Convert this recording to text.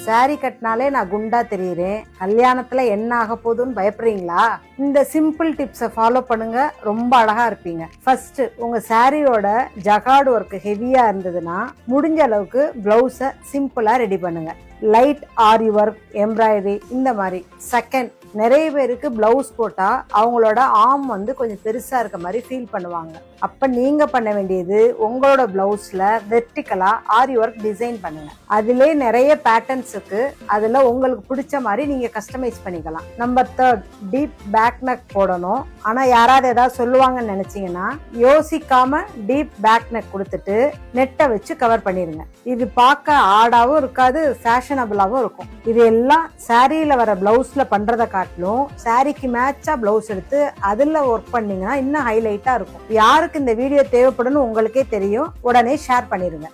saree கட்டினாலே நான் குண்டா தெரியுறேன், கல்யாணத்துல என்ன ஆக போகுதுன்னு பயப்படுறீங்களா? இந்த சிம்பிள் டிப்ஸை ஃபாலோ பண்ணுங்க, ரொம்ப அழகா இருப்பீங்க. ஃபர்ஸ்ட் உங்க சாரியோட ஜகார்டு ஒர்க் ஹெவியா இருந்ததுன்னா முடிஞ்ச அளவுக்கு பிளவுஸை சிம்பிளா ரெடி பண்ணுங்க. லைட் ஆரி ஒர்க், எம்ப்ராய்டரி இந்த மாதிரி. செகண்ட், நிறைய பேருக்கு பிளவுஸ் போட்டா அவங்களோட ஆர்ம் வந்து கொஞ்சம் பெருசா இருக்க மாதிரி ஃபீல் பண்ணுவாங்க. அப்ப நீங்க பண்ண வேண்டியது உங்களோட பிளவுஸ்ல வெர்டிகலா ஆரி ஒர்க் டிசைன் பண்ணுங்க. அதிலே நிறைய பேட்டர்ன்ஸ் இருக்கு, அதுல உங்களுக்கு பிடிச்ச மாதிரி நீங்க கஸ்டமைஸ் பண்ணிக்கலாம். நம்பர் 3, டீப் பேக் நெக் போடணும். ஆனா யாராவது ஏதாவது சொல்லுவாங்கன்னு நினைச்சீங்கன்னா யோசிக்காம டீப் பேக் நெக் கொடுத்துட்டு நெட்டை வச்சு கவர் பண்ணிருங்க. இது பார்க்க ஆடாவும் இருக்காது, ஃபேஷனபிளாவும் இருக்கும். இது எல்லாம் சாரியில வர பிளவுஸ்ல பண்றதை காட்டிலும் சாரிக்கு மேட்சா பிளவுஸ் எடுத்து அதுல ஒர்க் பண்ணீங்கன்னா இன்னும் ஹைலைட்டா இருக்கும். யாருக்கு இந்த வீடியோ தேவைப்படும்னு உங்களுக்கே தெரியும், உடனே ஷேர் பண்ணிருங்க.